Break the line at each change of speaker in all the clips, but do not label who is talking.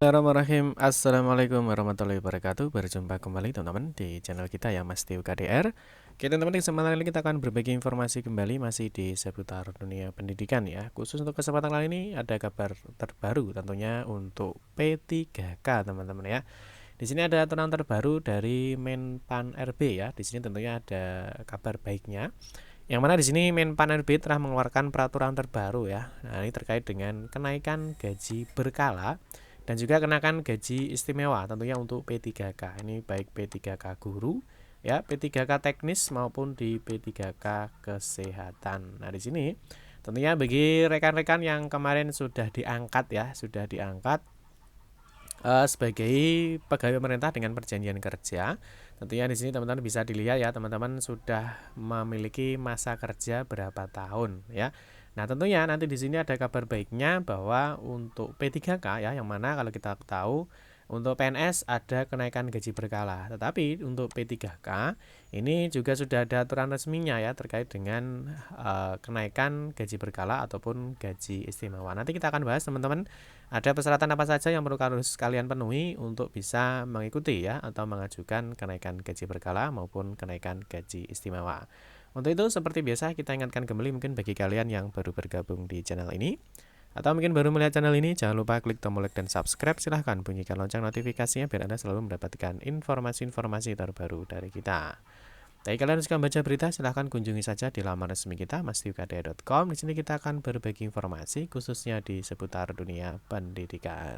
Bismillahirrahmanirrahim. Assalamualaikum warahmatullahi wabarakatuh. Berjumpa kembali teman-teman di channel kita ya, Mas Tio KDR. Oke teman-teman, di kesempatan kali ini kita akan berbagi informasi kembali masih di seputar dunia pendidikan ya. Khusus untuk kesempatan kali ini ada kabar terbaru tentunya untuk P3K teman-teman ya. Di sini ada aturan terbaru dari Menpan RB ya. Di sini tentunya ada kabar baiknya. Yang mana di sini Menpan RB telah mengeluarkan peraturan terbaru ya. Nah, ini terkait dengan kenaikan gaji berkala dan juga kenakan gaji istimewa tentunya untuk P3K. Ini baik P3K guru ya, P3K teknis maupun di P3K kesehatan. Nah, di sini tentunya bagi rekan-rekan yang kemarin sudah diangkat ya, sebagai pegawai pemerintah dengan perjanjian kerja. Tentunya di sini teman-teman bisa dilihat ya, teman-teman sudah memiliki masa kerja berapa tahun ya. Nah, tentunya nanti di sini ada kabar baiknya bahwa untuk P3K ya, yang mana kalau kita tahu untuk PNS ada kenaikan gaji berkala, tetapi untuk P3K ini juga sudah ada aturan resminya ya terkait dengan kenaikan gaji berkala ataupun gaji istimewa. Nanti kita akan bahas teman-teman ada persyaratan apa saja yang perlu harus kalian penuhi untuk bisa mengikuti ya atau mengajukan kenaikan gaji berkala maupun kenaikan gaji istimewa. Untuk itu seperti biasa kita ingatkan kembali mungkin bagi kalian yang baru bergabung di channel ini atau mungkin baru melihat channel ini, jangan lupa klik tombol like dan subscribe. Silahkan bunyikan lonceng notifikasinya biar Anda selalu mendapatkan informasi-informasi terbaru dari kita. Bagi kalian yang suka baca berita, silahkan kunjungi saja di laman resmi kita mastiukadea.com. Di sini kita akan berbagi informasi khususnya di seputar dunia pendidikan.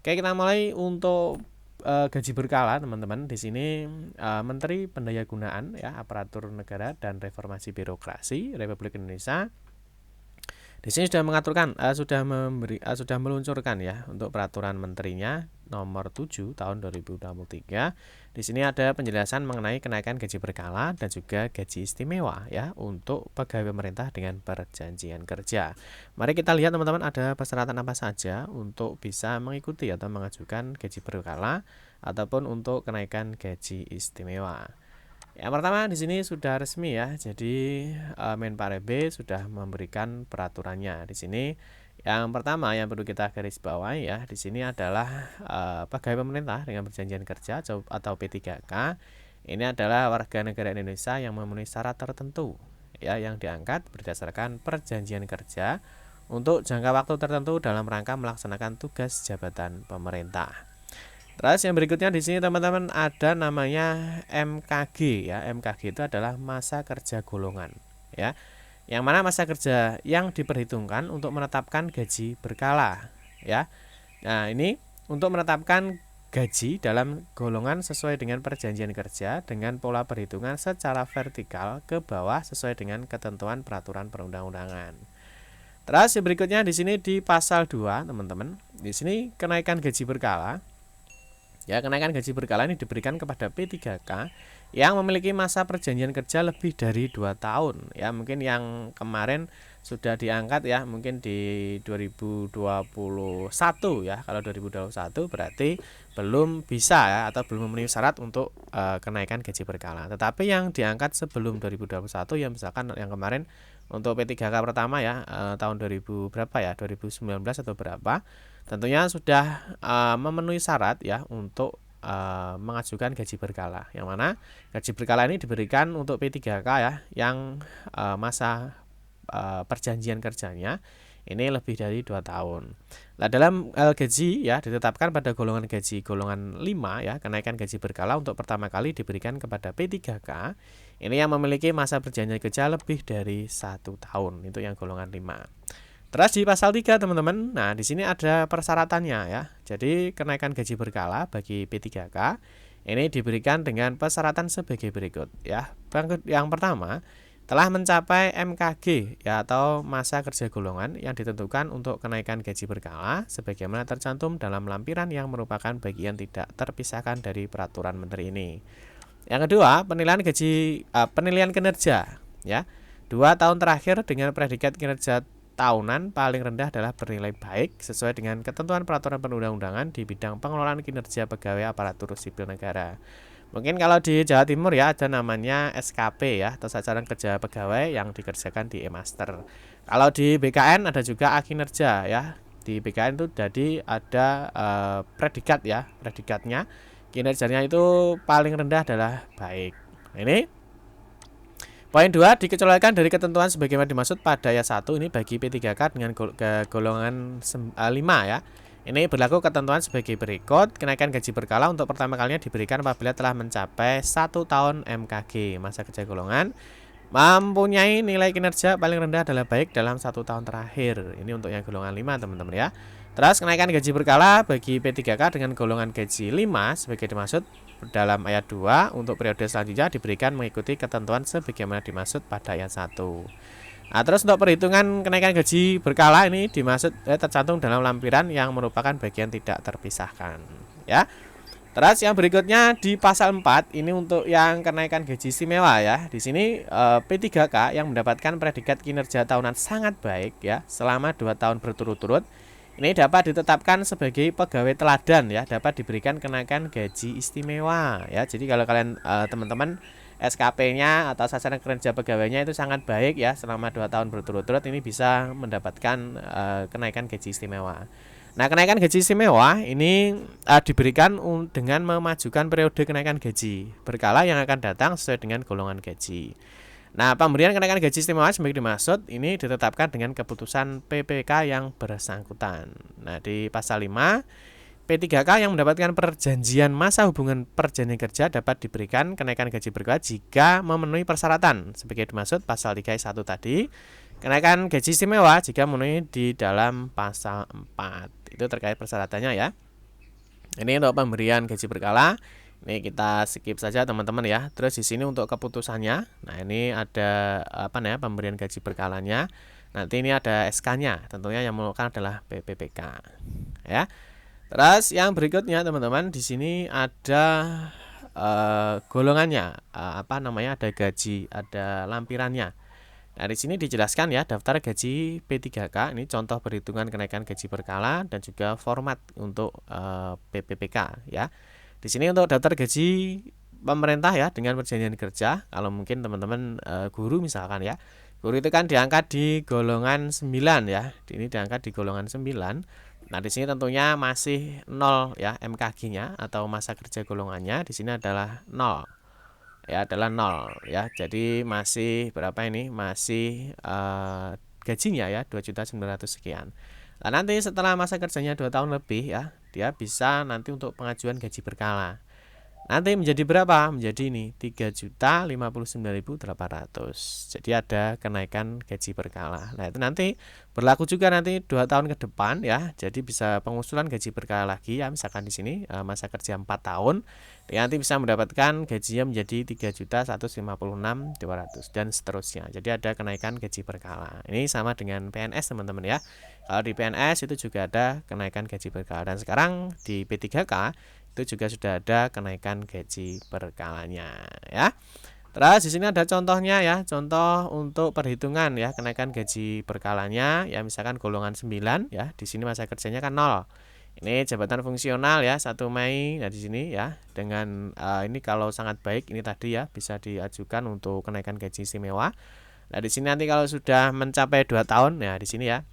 Oke, kita mulai untuk gaji berkala teman-teman. Di sini Menteri Pendayagunaan ya, Aparatur Negara dan Reformasi Birokrasi Republik Indonesia di sini sudah mengaturkan, sudah meluncurkan ya untuk peraturan menterinya nomor 7 tahun 2023. Di sini ada penjelasan mengenai kenaikan gaji berkala dan juga gaji istimewa ya untuk pegawai pemerintah dengan perjanjian kerja. Mari kita lihat teman-teman ada persyaratan apa saja untuk bisa mengikuti atau mengajukan gaji berkala ataupun untuk kenaikan gaji istimewa. Yang pertama di sini sudah resmi ya, jadi Menpan RB sudah memberikan peraturannya. Di sini yang pertama yang perlu kita garis bawahi ya, di sini adalah pegawai pemerintah dengan perjanjian kerja atau P3K. Ini adalah warga negara Indonesia yang memenuhi syarat tertentu ya, yang diangkat berdasarkan perjanjian kerja untuk jangka waktu tertentu dalam rangka melaksanakan tugas jabatan pemerintah. Terus yang berikutnya di sini teman-teman ada namanya MKG ya. MKG itu adalah masa kerja golongan ya. Yang mana masa kerja yang diperhitungkan untuk menetapkan gaji berkala ya. Nah, ini untuk menetapkan gaji dalam golongan sesuai dengan perjanjian kerja dengan pola perhitungan secara vertikal ke bawah sesuai dengan ketentuan peraturan perundang-undangan. Terus yang berikutnya di sini di pasal 2, teman-teman. Di sini kenaikan gaji berkala. Ya, kenaikan gaji berkala ini diberikan kepada P3K yang memiliki masa perjanjian kerja lebih dari 2 tahun. Ya, mungkin yang kemarin sudah diangkat ya, mungkin di 2021 ya. Kalau 2021 berarti belum bisa ya atau belum memenuhi syarat untuk kenaikan gaji berkala. Tetapi yang diangkat sebelum 2021 ya, misalkan yang kemarin untuk P3K pertama ya, tahun 2000 berapa ya? 2019 atau berapa? Tentunya sudah memenuhi syarat ya untuk mengajukan gaji berkala. Yang mana gaji berkala ini diberikan untuk P3K ya yang masa perjanjian kerjanya ini lebih dari 2 tahun. Nah, dalam gaji ya ditetapkan pada golongan gaji golongan 5 ya, kenaikan gaji berkala untuk pertama kali diberikan kepada P3K ini yang memiliki masa perjanjian kerja lebih dari 1 tahun. Itu yang golongan 5. Terus di pasal 3 teman-teman, nah di sini ada persyaratannya ya. Jadi kenaikan gaji berkala bagi P3K ini diberikan dengan persyaratan sebagai berikut ya. Yang pertama, telah mencapai MKG ya atau masa kerja golongan yang ditentukan untuk kenaikan gaji berkala sebagaimana tercantum dalam lampiran yang merupakan bagian tidak terpisahkan dari peraturan menteri ini. Yang kedua, penilaian kinerja ya. 2 tahun terakhir dengan predikat kinerja tahunan paling rendah adalah bernilai baik sesuai dengan ketentuan peraturan perundang-undangan di bidang pengelolaan kinerja pegawai aparatur sipil negara. Mungkin kalau di Jawa Timur ya ada namanya SKP ya atau sasaran kerja pegawai yang dikerjakan di E-Master. Kalau di BKN ada juga A kinerja ya. di PKN itu jadi ada predikat ya, predikatnya kinerjanya itu paling rendah adalah baik. Ini poin 2, dikecualikan dari ketentuan sebagaimana dimaksud pada ayat 1 ini bagi P3K dengan golongan 5 ya. Ini berlaku ketentuan sebagai berikut. Kenaikan gaji berkala untuk pertama kalinya diberikan apabila telah mencapai 1 tahun MKG, masa kerja golongan, mempunyai nilai kinerja paling rendah adalah baik dalam 1 tahun terakhir. Ini untuk yang golongan 5 teman-teman ya. Terus kenaikan gaji berkala bagi P3K dengan golongan gaji 5 sebagai dimaksud dalam ayat 2 untuk periode selanjutnya diberikan mengikuti ketentuan sebagaimana dimaksud pada ayat 1. Nah, terus untuk perhitungan kenaikan gaji berkala ini dimaksud tercantum dalam lampiran yang merupakan bagian tidak terpisahkan ya. Terus yang berikutnya di pasal 4 ini untuk yang kenaikan gaji istimewa ya. Di sini P3K yang mendapatkan predikat kinerja tahunan sangat baik ya selama 2 tahun berturut-turut ini dapat ditetapkan sebagai pegawai teladan ya, dapat diberikan kenaikan gaji istimewa ya. Jadi kalau kalian teman-teman SKP-nya atau sasaran kerja pegawainya itu sangat baik ya selama 2 tahun berturut-turut ini bisa mendapatkan kenaikan gaji istimewa. Nah, kenaikan gaji istimewa ini diberikan dengan memajukan periode kenaikan gaji berkala yang akan datang sesuai dengan golongan gaji. Nah, pemberian kenaikan gaji istimewa sebagai dimaksud ini ditetapkan dengan keputusan PPK yang bersangkutan. Nah, di pasal 5 P3K yang mendapatkan perjanjian masa hubungan perjanjian kerja dapat diberikan kenaikan gaji berkala jika memenuhi persyaratan sebagai dimaksud pasal 3 1 tadi. Kenaikan gaji istimewa jika memenuhi di dalam pasal 4. Itu terkait persyaratannya ya. Ini untuk pemberian gaji berkala. Ini kita skip saja teman-teman ya. Terus di sini untuk keputusannya. Nah, ini ada pemberian gaji berkalanya. Nanti ini ada SK-nya. Tentunya yang melakukan adalah PPPK. Ya. Terus yang berikutnya teman-teman di sini ada golongannya. Ada gaji, ada lampirannya. Nah, di sini dijelaskan ya daftar gaji P3K ini contoh perhitungan kenaikan gaji berkala dan juga format untuk PPPK ya. Di sini untuk daftar gaji pemerintah ya dengan perjanjian kerja, kalau mungkin teman-teman guru misalkan ya. Guru itu kan diangkat di golongan 9 ya. Ini diangkat di golongan 9. Nah, di sini tentunya masih 0 ya MKG-nya atau masa kerja golongannya di sini adalah 0. Ya, adalah 0 ya. Jadi masih berapa ini? Masih gajinya ya 2.900.000 sekian. Nah, nanti setelah masa kerjanya 2 tahun lebih ya, dia bisa nanti untuk pengajuan gaji berkala. Nanti menjadi berapa? Menjadi ini 3.059.800. Jadi ada kenaikan gaji berkala. Nah, itu nanti berlaku juga nanti 2 tahun ke depan ya. Jadi bisa pengusulan gaji berkala lagi ya. Misalkan di sini masa kerja 4 tahun, dia nanti bisa mendapatkan gajinya menjadi 3.156.200 dan seterusnya. Jadi ada kenaikan gaji berkala. Ini sama dengan PNS teman-teman ya. Kalau di PNS itu juga ada kenaikan gaji berkala dan sekarang di P3K itu juga sudah ada kenaikan gaji berkalanya ya. Terus di sini ada contohnya ya, contoh untuk perhitungan ya kenaikan gaji berkalanya ya, misalkan golongan 9 ya, di sini masa kerjanya kan 0. Ini jabatan fungsional ya 1 Mei. Nah, di sini ya dengan ini kalau sangat baik ini tadi ya bisa diajukan untuk kenaikan gaji istimewa. Nah, di sini nanti kalau sudah mencapai 2 tahun ya di sini ya.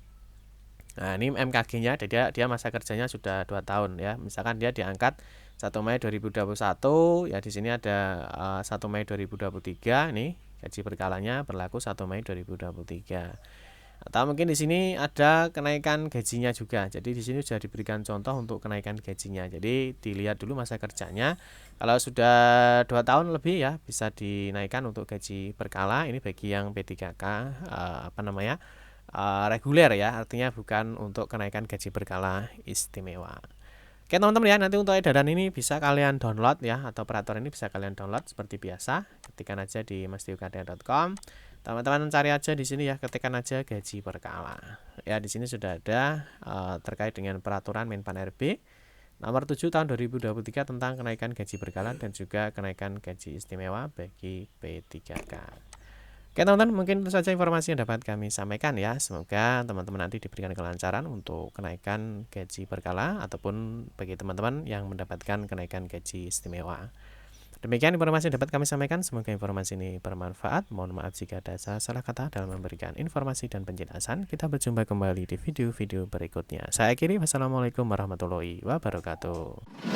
Nah, ini MKG-nya dia masa kerjanya sudah 2 tahun ya. Misalkan dia diangkat 1 Mei 2021 ya, di sini ada 1 Mei 2023 ini gaji berkalanya berlaku 1 Mei 2023. Atau mungkin di sini ada kenaikan gajinya juga. Jadi di sini sudah diberikan contoh untuk kenaikan gajinya. Jadi dilihat dulu masa kerjanya. Kalau sudah 2 tahun lebih ya bisa dinaikkan untuk gaji berkala. Ini bagi yang P3K reguler ya, artinya bukan untuk kenaikan gaji berkala istimewa. Oke teman-teman ya, nanti untuk edaran ini bisa kalian download ya, atau peraturan ini bisa kalian download seperti biasa. Ketikkan aja di mastiukada.com. Teman-teman cari aja di sini ya, ketikkan aja gaji berkala. Ya, di sini sudah ada terkait dengan peraturan Menpan RB nomor 7 tahun 2023 tentang kenaikan gaji berkala dan juga kenaikan gaji istimewa bagi P3K. Oke teman-teman, mungkin itu saja informasi yang dapat kami sampaikan ya. Semoga teman-teman nanti diberikan kelancaran untuk kenaikan gaji berkala ataupun bagi teman-teman yang mendapatkan kenaikan gaji istimewa. Demikian informasi yang dapat kami sampaikan. Semoga informasi ini bermanfaat. Mohon maaf jika ada salah kata dalam memberikan informasi dan penjelasan. Kita berjumpa kembali di video-video berikutnya. Saya akhiri. Wassalamualaikum warahmatullahi wabarakatuh.